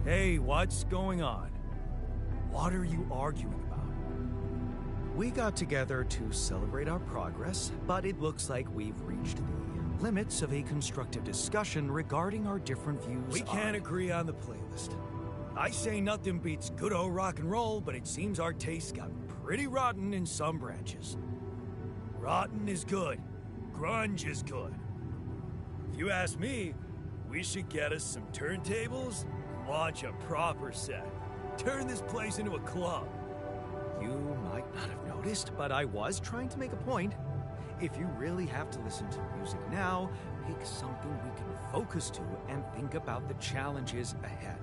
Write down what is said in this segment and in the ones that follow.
Hey, what's going on? What are you arguing about? We got together to celebrate our progress, but it looks like we've reached the limits of a constructive discussion regarding our different views. We can't agree on the playlist. I say nothing beats good old rock and roll, but it seems our tastes got pretty rotten in some branches. Rotten is good. Grunge is good. If you ask me, we should get us some turntables and launch a proper set. Turn this place into a club. You might not have noticed, but I was trying to make a point. If you really have to listen to music now, pick something we can focus to and think about the challenges ahead.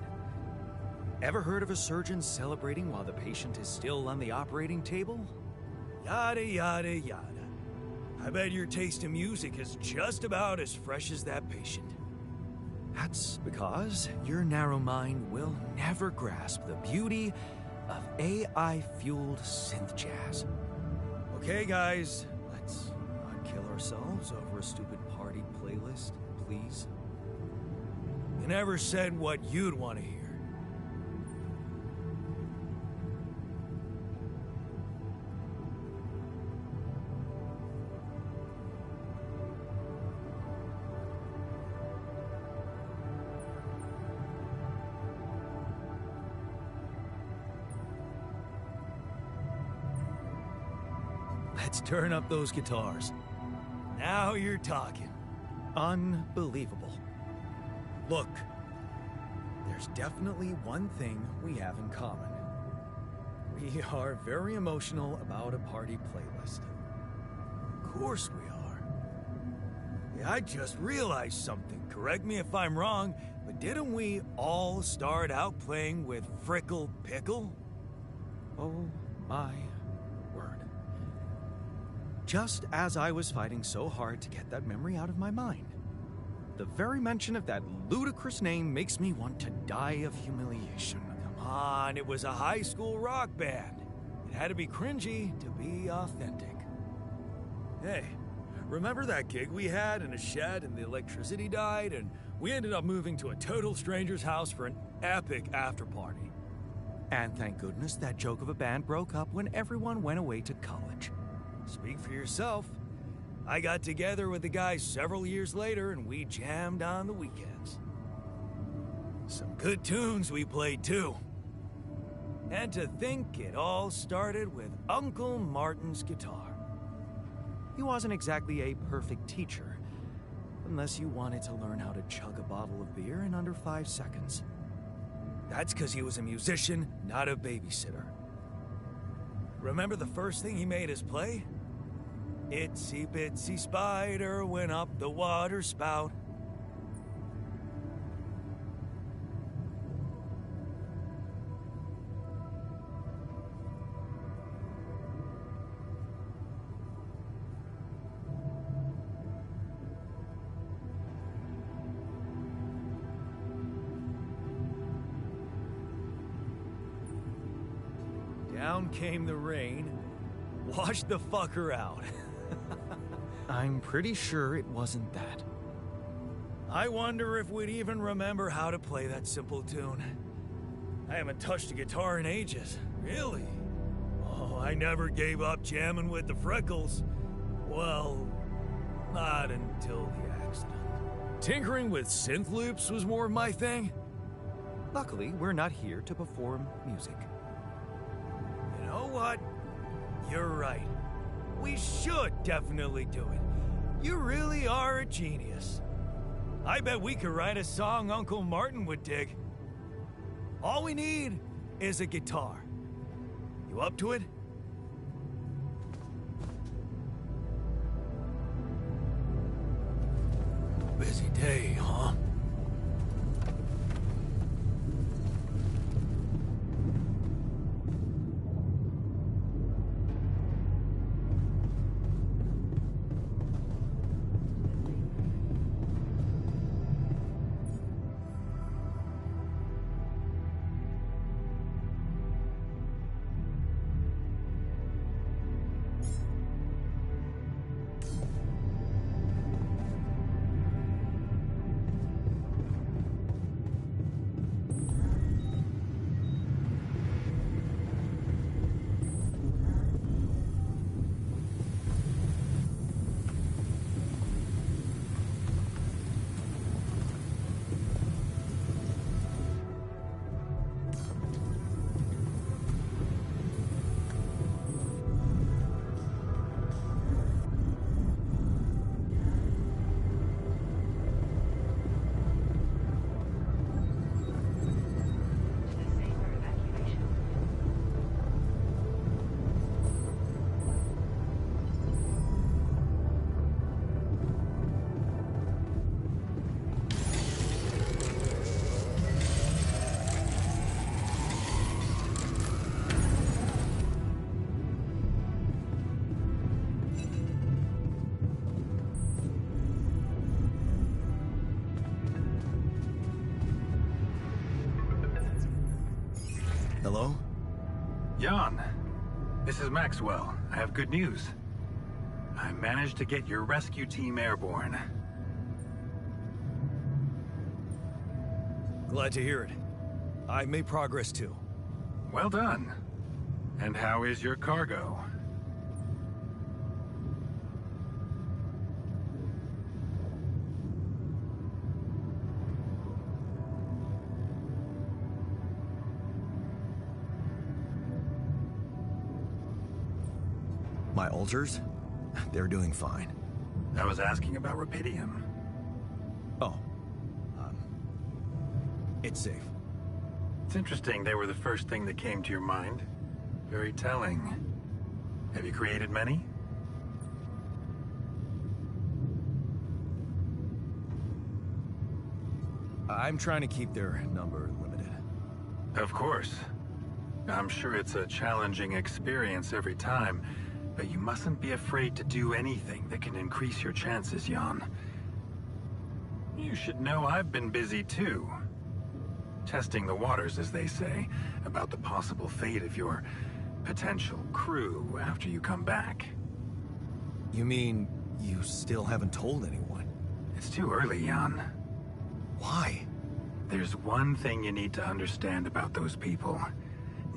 Ever heard of a surgeon celebrating while the patient is still on the operating table? Yada, yada, yada. I bet your taste in music is just about as fresh as that patient. That's because your narrow mind will never grasp the beauty of AI-fueled synth jazz. Okay, guys, let's not kill ourselves over a stupid party playlist, please. You never said what you'd want to hear. Let's turn up those guitars. Now you're talking. Unbelievable. Look, there's definitely one thing we have in common. We are very emotional about a party playlist. Of course we are. Yeah, I just realized something. Correct me if I'm wrong, but didn't we all start out playing with Frickle Pickle? Oh my word. Just as I was fighting so hard to get that memory out of my mind, the very mention of that ludicrous name makes me want to die of humiliation. Come on, it was a high school rock band. It had to be cringy to be authentic. Hey, remember that gig we had in a shed and the electricity died and we ended up moving to a total stranger's house for an epic after-party? And thank goodness that joke of a band broke up when everyone went away to college. Speak for yourself. I got together with the guys several years later and we jammed on the weekends. Some good tunes we played too. And to think it all started with Uncle Martin's guitar. He wasn't exactly a perfect teacher, unless you wanted to learn how to chug a bottle of beer in under 5 seconds. That's because he was a musician, not a babysitter. Remember the first thing he made us play? Itsy bitsy spider went up the water spout. Down came the rain, washed the fucker out. I'm pretty sure it wasn't that. I wonder if we'd even remember how to play that simple tune. I haven't touched a guitar in ages. Really? Oh, I never gave up jamming with the Freckles. Well, not until the accident. Tinkering with synth loops was more my thing. Luckily, we're not here to perform music. You know what? You're right. We should definitely do it. You really are a genius. I bet we could write a song Uncle Martin would dig. All we need is a guitar. You up to it? Busy day, huh? Hello? Jan, this is Maxwell. I have good news. I managed to get your rescue team airborne. Glad to hear it. I've made progress too. Well done. And how is your cargo? My altars? They're doing fine. I was asking about Rapidium. Oh. It's safe. It's interesting they were the first thing that came to your mind. Very telling. Have you created many? I'm trying to keep their number limited. Of course. I'm sure it's a challenging experience every time, but you mustn't be afraid to do anything that can increase your chances, Jan. You should know I've been busy too. Testing the waters, as they say, about the possible fate of your potential crew after you come back. You mean you still haven't told anyone? It's too early, Jan. Why? There's one thing you need to understand about those people.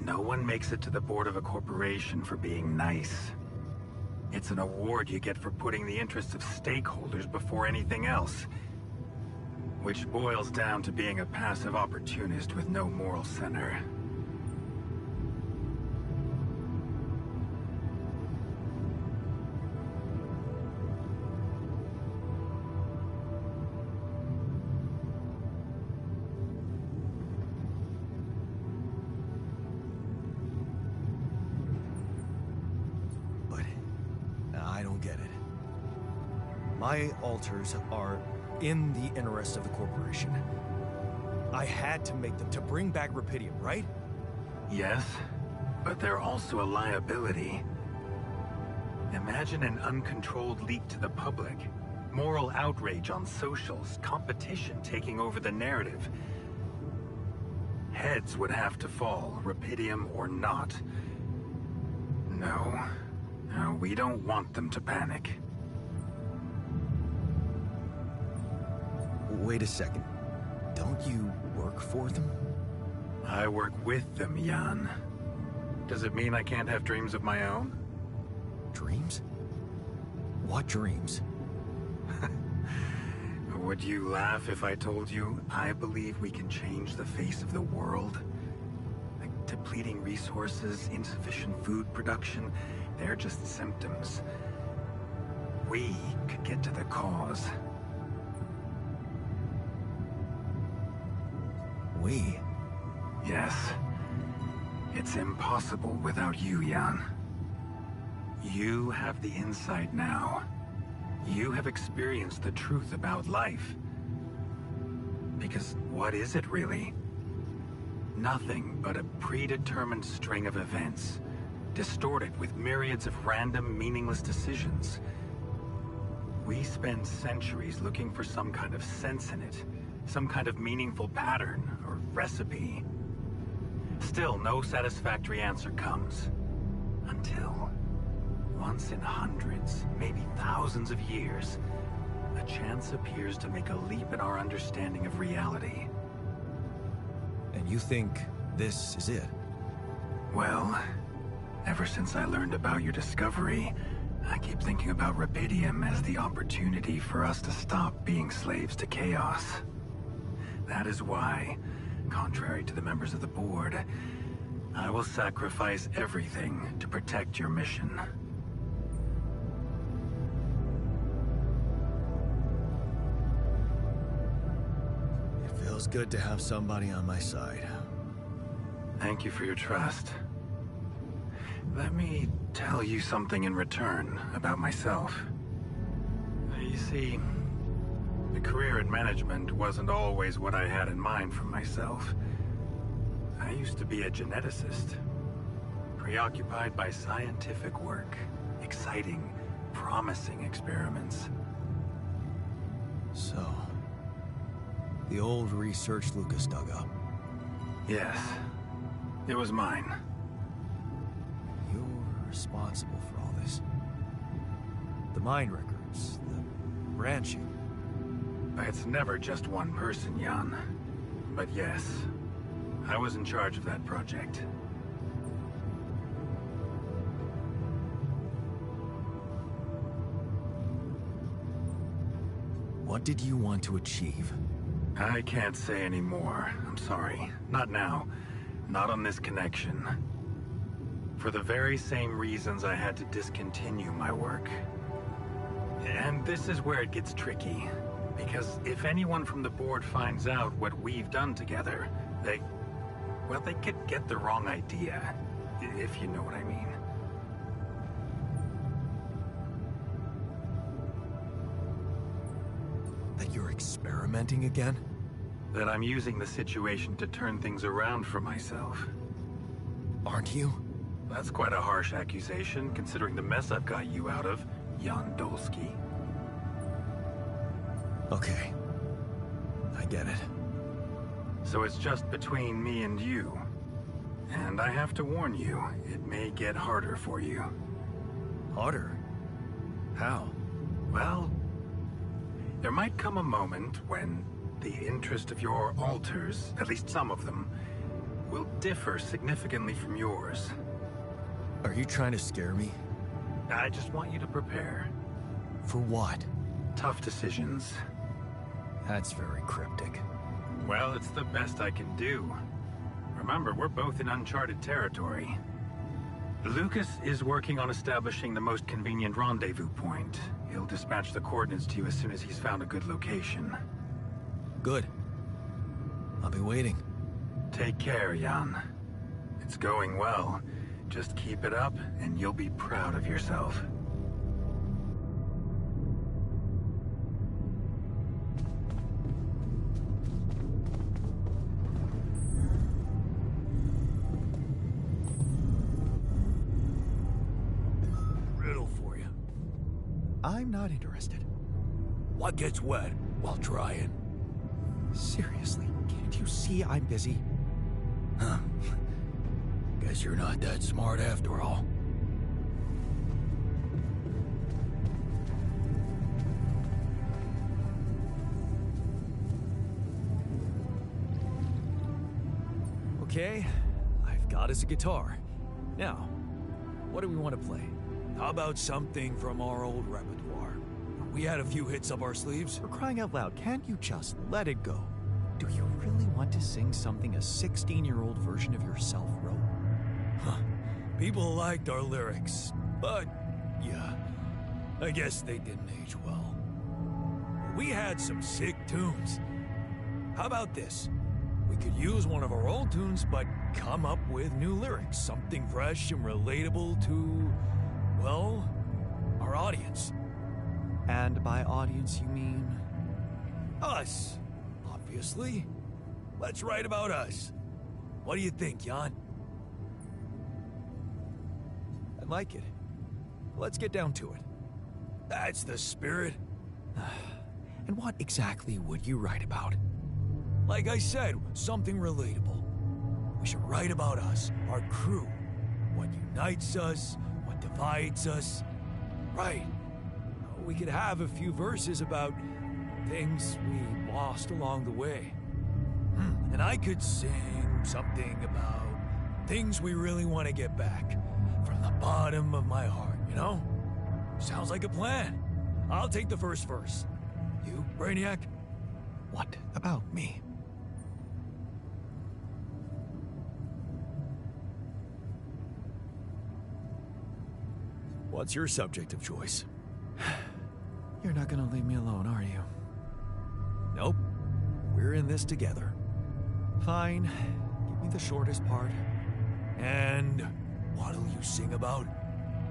No one makes it to the board of a corporation for being nice. It's an award you get for putting the interests of stakeholders before anything else. Which boils down to being a passive opportunist with no moral center. But I don't get it. My altars are in the interest of the corporation. I had to make them to bring back Rapidium, right? Yes, but they're also a liability. Imagine an uncontrolled leak to the public. Moral outrage on socials, competition taking over the narrative. Heads would have to fall, Rapidium or not. No, we don't want them to panic. Wait a second. Don't you work for them? I work with them, Jan. Does it mean I can't have dreams of my own? Dreams? What dreams? Would you laugh if I told you I believe we can change the face of the world? Like depleting resources, insufficient food production, they're just symptoms. We could get to the cause. We? Yes. It's impossible without you, Jan. You have the insight now. You have experienced the truth about life. Because what is it really? Nothing but a predetermined string of events, distorted with myriads of random, meaningless decisions. We spend centuries looking for some kind of sense in it, some kind of meaningful pattern or recipe. Still, no satisfactory answer comes. Until, once in hundreds, maybe thousands of years, a chance appears to make a leap in our understanding of reality. And you think this is it? Well, ever since I learned about your discovery, I keep thinking about Rapidium as the opportunity for us to stop being slaves to chaos. That is why, contrary to the members of the board, I will sacrifice everything to protect your mission. It feels good to have somebody on my side. Thank you for your trust. Let me tell you something in return about myself. You see, a career in management wasn't always what I had in mind for myself. I used to be a geneticist, preoccupied by scientific work, exciting, promising experiments. So, the old research Lucas dug up. Yes. It was mine. You're responsible for all this. The mine records, the branching. It's never just one person, Jan. But yes, I was in charge of that project. What did you want to achieve? I can't say any more. I'm sorry. Not now. Not on this connection. For the very same reasons I had to discontinue my work. And this is where it gets tricky. Because if anyone from the board finds out what we've done together, they could get the wrong idea. If you know what I mean. That you're experimenting again? That I'm using the situation to turn things around for myself. Aren't you? That's quite a harsh accusation, considering the mess I've got you out of, Jan Dolsky. Okay. I get it. So it's just between me and you. And I have to warn you, it may get harder for you. Harder? How? Well, there might come a moment when the interest of your alters, at least some of them, will differ significantly from yours. Are you trying to scare me? I just want you to prepare. For what? Tough decisions. That's very cryptic. Well, it's the best I can do. Remember, we're both in uncharted territory. Lucas is working on establishing the most convenient rendezvous point. He'll dispatch the coordinates to you as soon as he's found a good location. Good. I'll be waiting. Take care, Jan. It's going well. Just keep it up, and you'll be proud of yourself. Riddle for you. I'm not interested. What gets wet while drying? Seriously, can't you see I'm busy? Huh. Guess you're not that smart after all. Okay, I've got us a guitar. Now, what do we want to play? How about something from our old repertoire? We had a few hits up our sleeves. For crying out loud, can't you just let it go? Do you really want to sing something a 16-year-old version of yourself wrote? Huh. People liked our lyrics, but yeah, I guess they didn't age well. We had some sick tunes. How about this? We could use one of our old tunes, but come up with new lyrics. Something fresh and relatable to, well, our audience. And by audience, you mean? Us, obviously. Let's write about us. What do you think, Jan? I like it. Let's get down to it. That's the spirit. And what exactly would you write about? Like I said, something relatable. We should write about us, our crew. What unites us, what divides us. Right. We could have a few verses about things we lost along the way. And I could sing something about things we really want to get back. From the bottom of my heart, you know? Sounds like a plan. I'll take the first verse. You, Brainiac? What about me? What's your subject of choice? You're not gonna leave me alone, are you? Nope. We're in this together. Fine. Give me the shortest part. And what'll you sing about?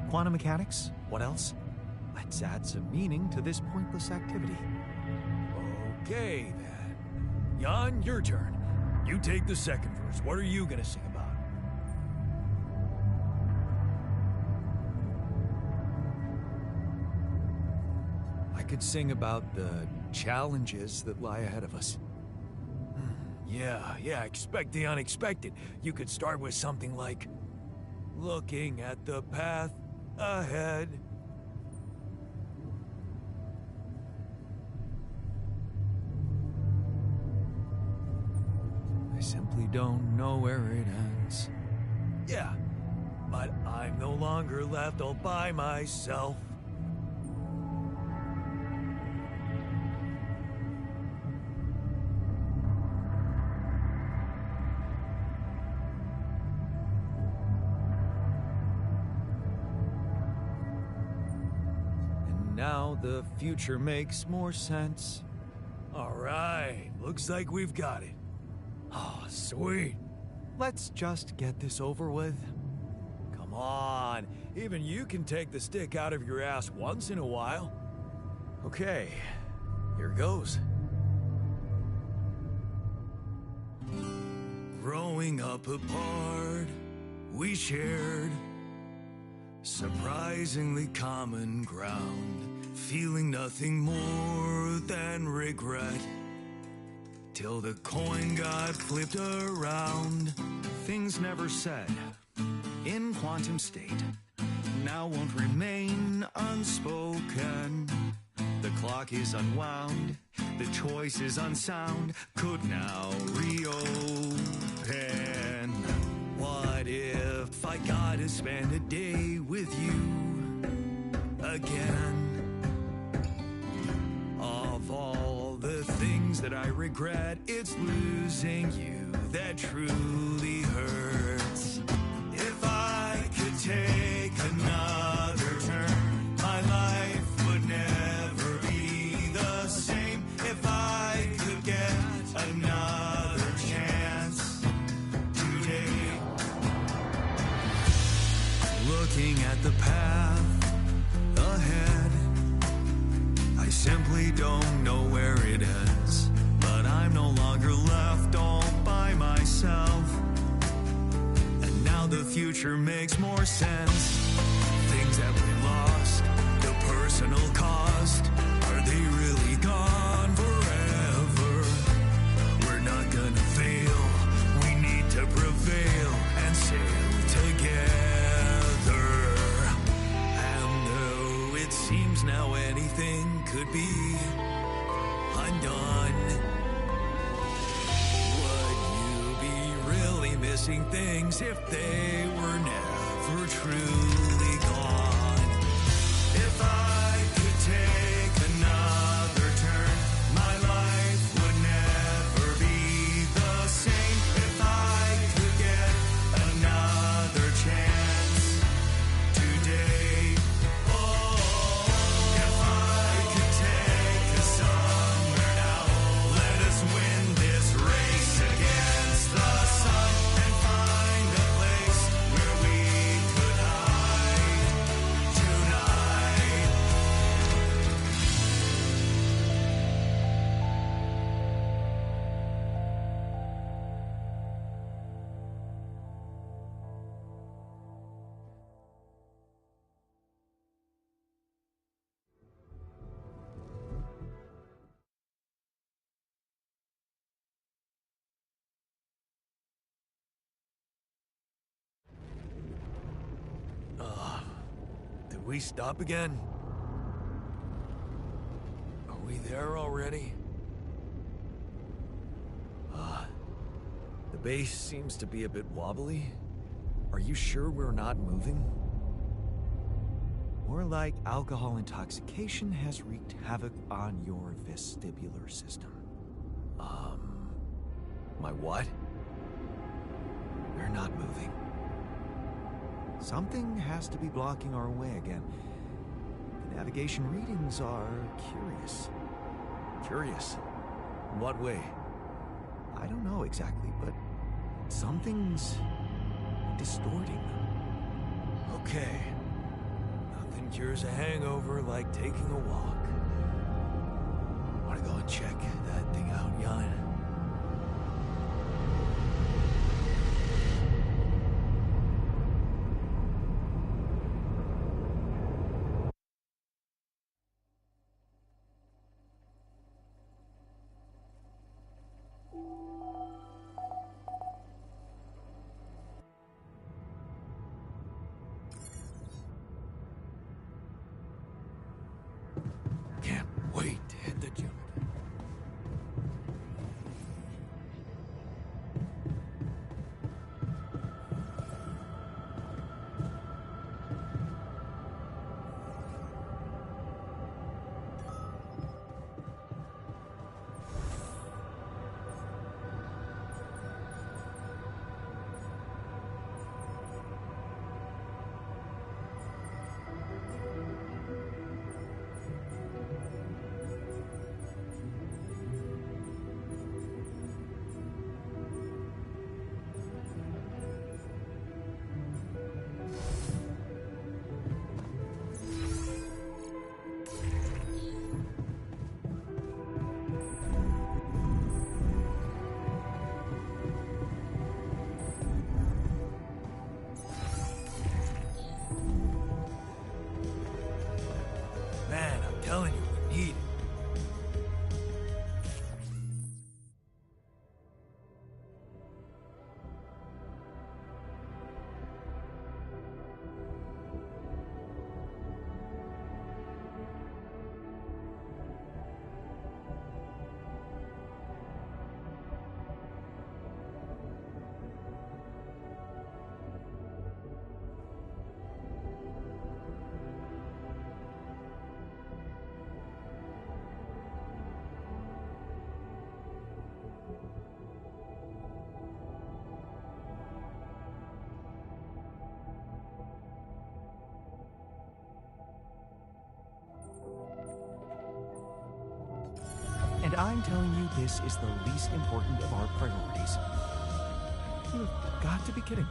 Quantum mechanics? What else? Let's add some meaning to this pointless activity. Okay, then. Jan, your turn. You take the second verse. What are you gonna sing about? I could sing about the challenges that lie ahead of us. Yeah, expect the unexpected. You could start with something like, looking at the path ahead. I simply don't know where it ends. Yeah, but I'm no longer left all by myself. And now the future makes more sense. All right, looks like we've got it. Oh, sweet. Let's just get this over with. Come on, even you can take the stick out of your ass once in a while. Okay, here goes. Growing up apart, we shared surprisingly common ground, feeling nothing more than regret. Till the coin got flipped around. Things never said in quantum state now won't remain unspoken. The clock is unwound, the choice is unsound, could now reopen. What if I got to spend a day with you again? Of all the things that I regret, it's losing you that truly hurts. If I could take another turn, my life would never be the same. If I could get another chance today. Looking at the path ahead, I simply don't know where it ends, but I'm no longer left all by myself. And now the future makes more sense. Things that we lost, the personal cost, are they really gone forever? We're not gonna fail, we need to prevail and sail together. And though it seems now anything could be undone, would you be really missing things if they were never truly gone? If I could take another turn, my life would never be the same. If I could get another chance today. If I could take us somewhere now, let us win this race against the sun and find a place where we could hide tonight. Did we stop again? Are we there already? The base seems to be a bit wobbly. Are you sure we're not moving? More like alcohol intoxication has wreaked havoc on your vestibular system. My what? We're not moving. Something has to be blocking our way again. The navigation readings are curious. Curious? In what way? I don't know exactly, but something's distorting them. Okay. Nothing cures a hangover like taking a walk. Wanna go and check that thing out, Jan? I'm telling you this is the least important of our priorities. You've got to be kidding me.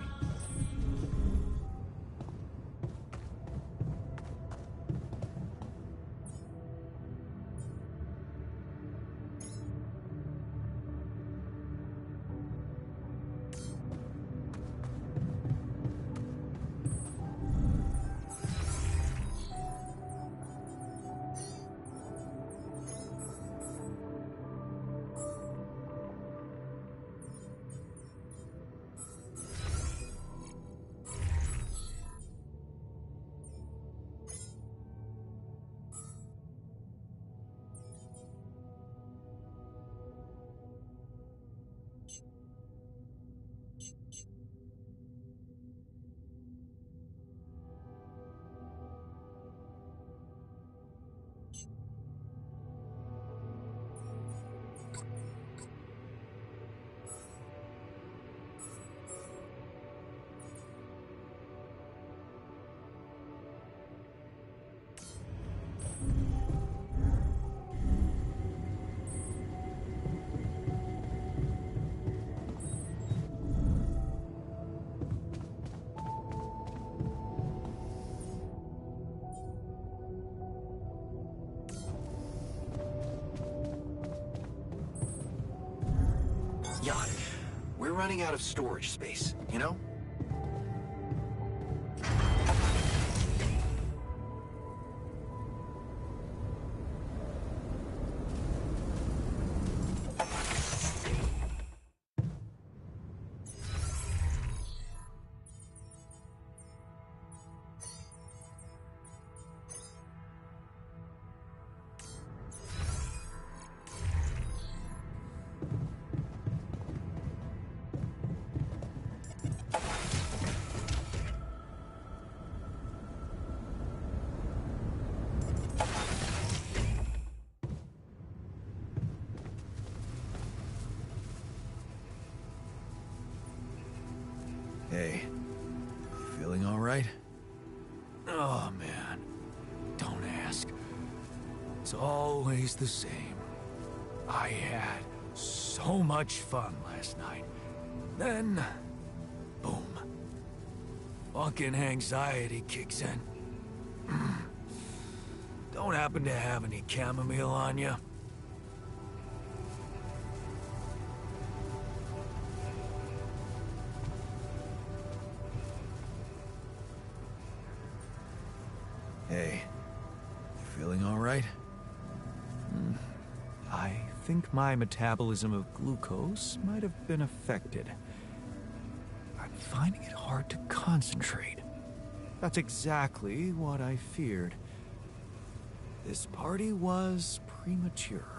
Jan, we're running out of storage space, you know? Hey, feeling all right? Oh, man. Don't ask. It's always the same. I had so much fun last night. Then, boom. Fucking anxiety kicks in. Don't happen to have any chamomile on you? Hey, you feeling all right? I think my metabolism of glucose might have been affected. I'm finding it hard to concentrate. That's exactly what I feared. This party was premature.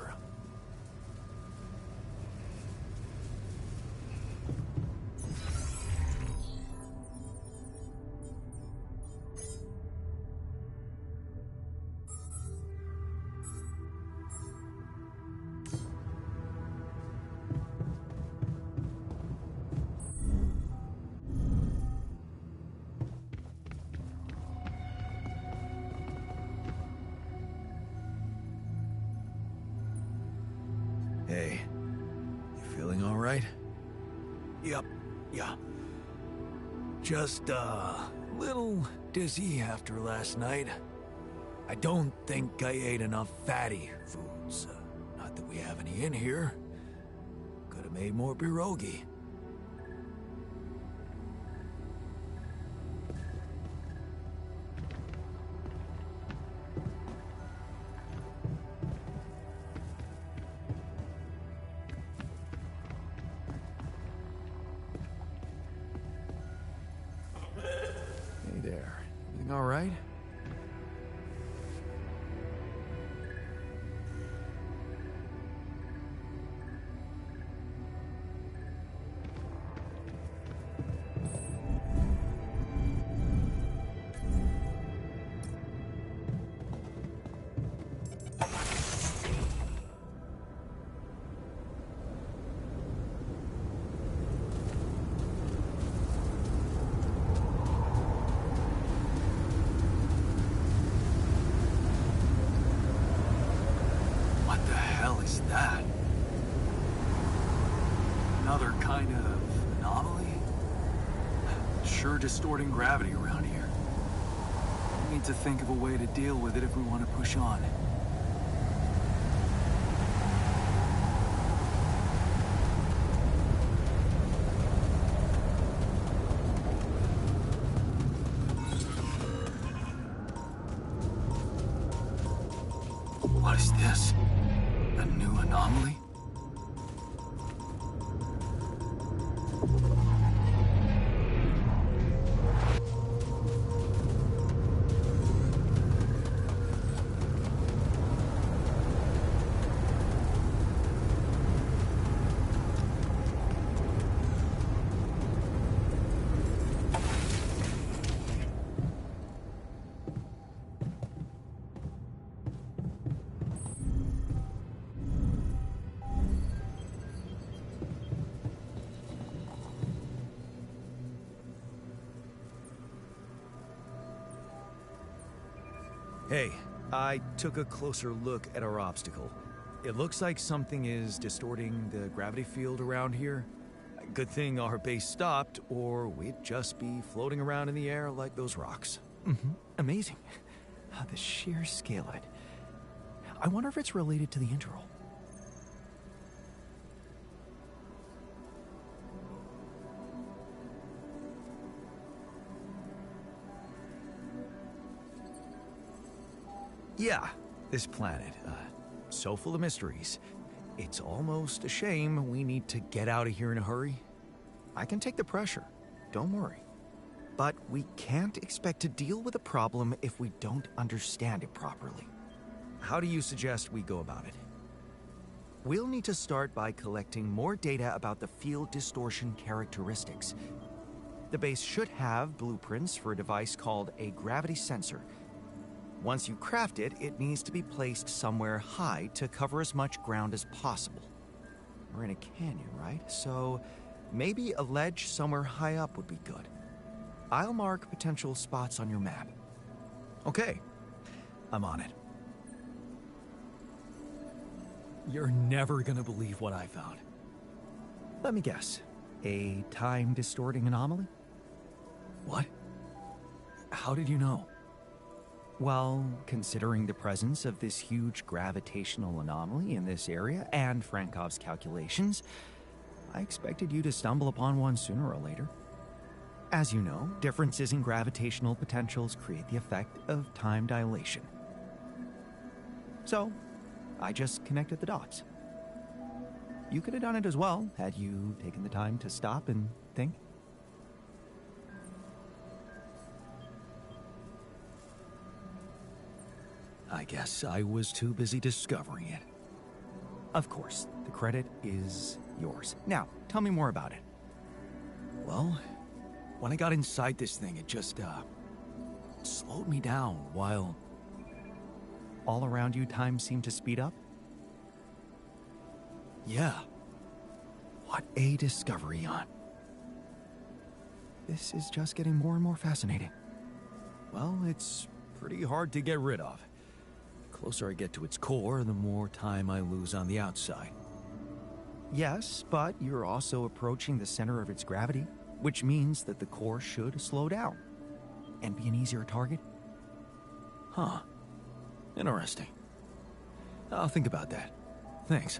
Hey, you feeling all right? Yep, yeah. Just a little dizzy after last night. I don't think I ate enough fatty foods. Not that we have any in here. Could have made more pierogi. Hey there. Everything all right? that? Another kind of anomaly? Sure distorting gravity around here. We need to think of a way to deal with it if we want to push on. What is this? A new anomaly? Hey, I took a closer look at our obstacle. It looks like something is distorting the gravity field around here. Good thing our base stopped, or we'd just be floating around in the air like those rocks. Amazing. The sheer scale of it. I wonder if it's related to the interval. Yeah, this planet, so full of mysteries. It's almost a shame we need to get out of here in a hurry. I can take the pressure, don't worry. But we can't expect to deal with a problem if we don't understand it properly. How do you suggest we go about it? We'll need to start by collecting more data about the field distortion characteristics. The base should have blueprints for a device called a gravity sensor. Once you craft it, it needs to be placed somewhere high to cover as much ground as possible. We're in a canyon, right? So maybe a ledge somewhere high up would be good. I'll mark potential spots on your map. Okay, I'm on it. You're never gonna believe what I found. Let me guess. A time-distorting anomaly? What? How did you know? Well, considering the presence of this huge gravitational anomaly in this area and Frankov's calculations, I expected you to stumble upon one sooner or later. As you know, differences in gravitational potentials create the effect of time dilation. So, I just connected the dots. You could have done it as well, had you taken the time to stop and think. I guess I was too busy discovering it. Of course, the credit is yours. Now, tell me more about it. Well, when I got inside this thing, it just, slowed me down while... All around you, time seemed to speed up? Yeah. What a discovery, Jan. This is just getting more and more fascinating. Well, it's pretty hard to get rid of. The closer I get to its core, the more time I lose on the outside. Yes, but you're also approaching the center of its gravity, which means that the core should slow down and be an easier target. Huh. Interesting. I'll think about that. Thanks.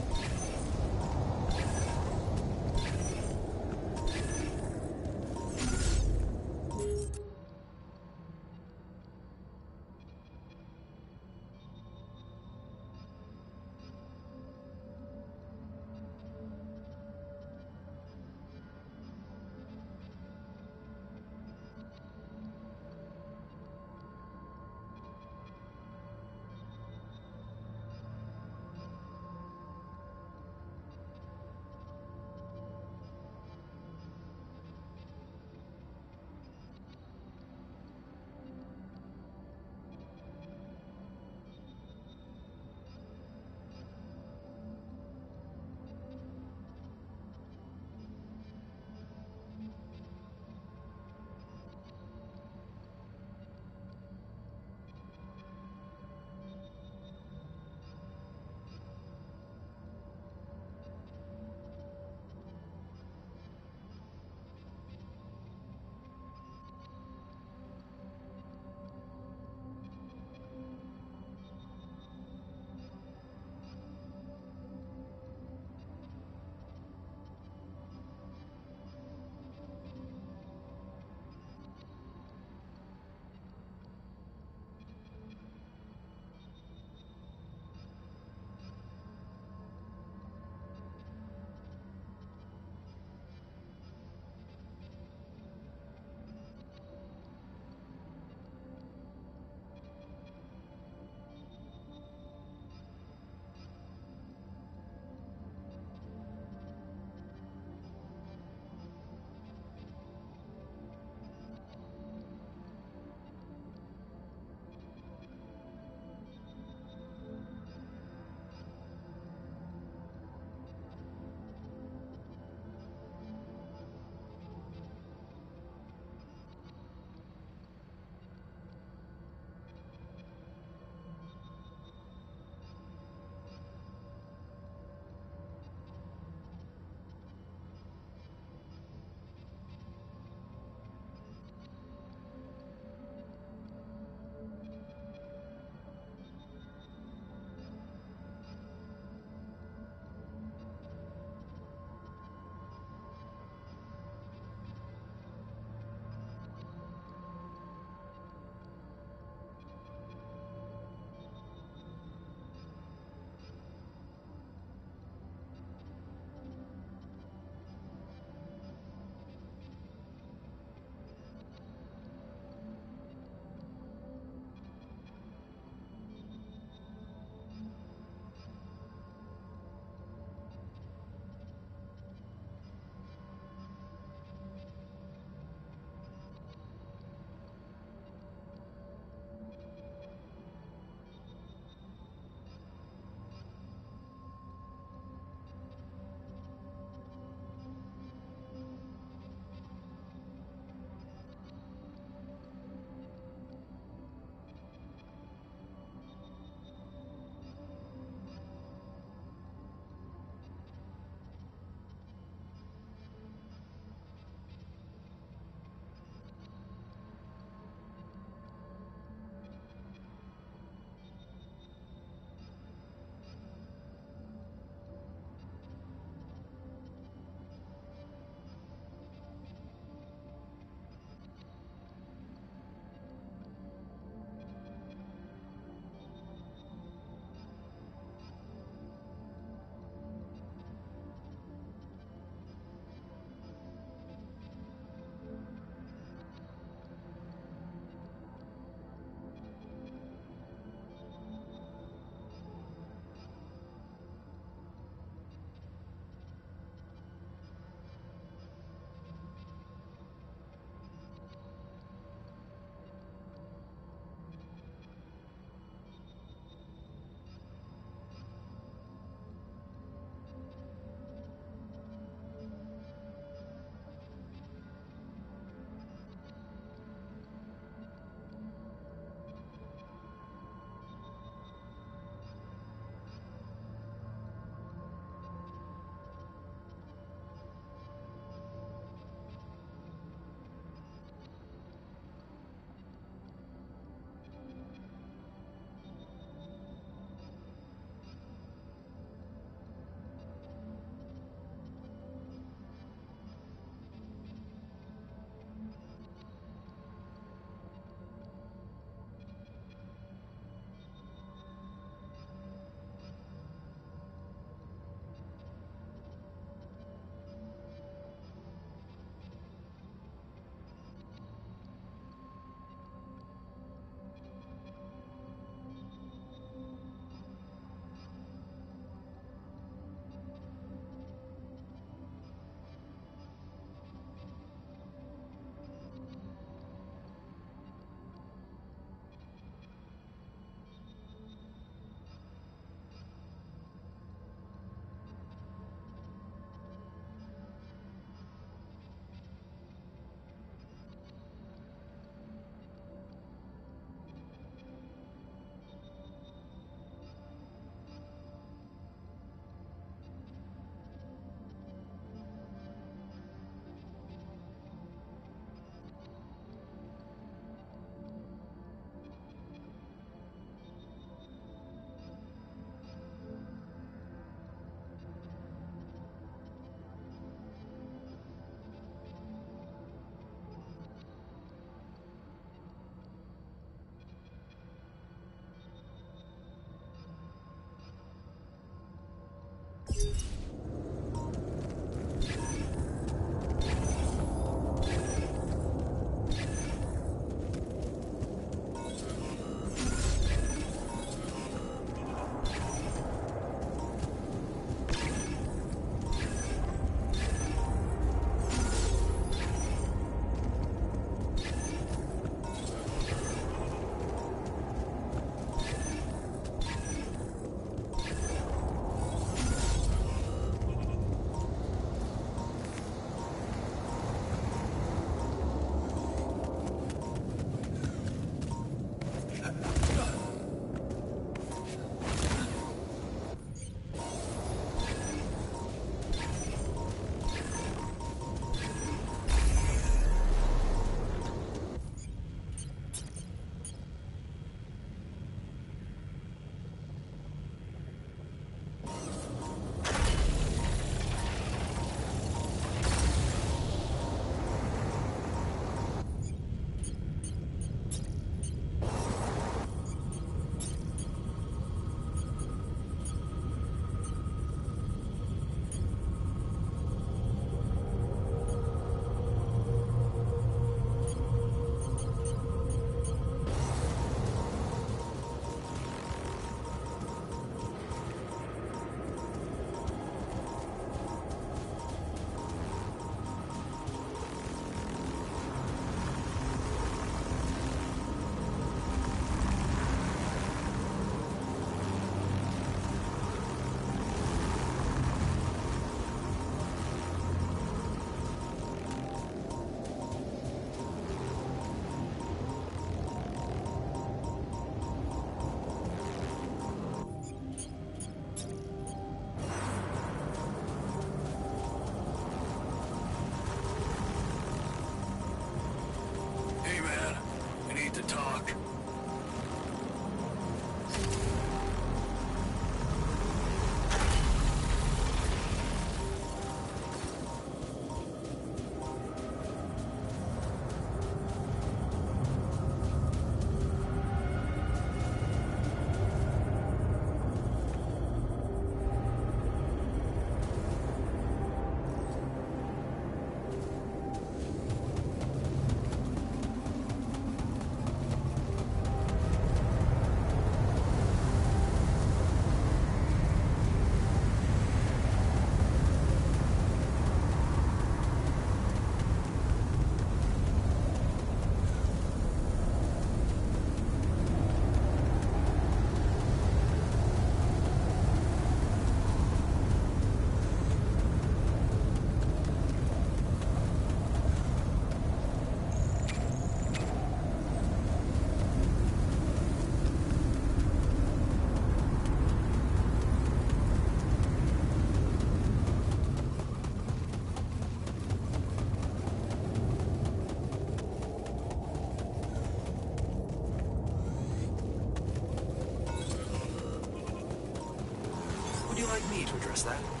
you like me to address that?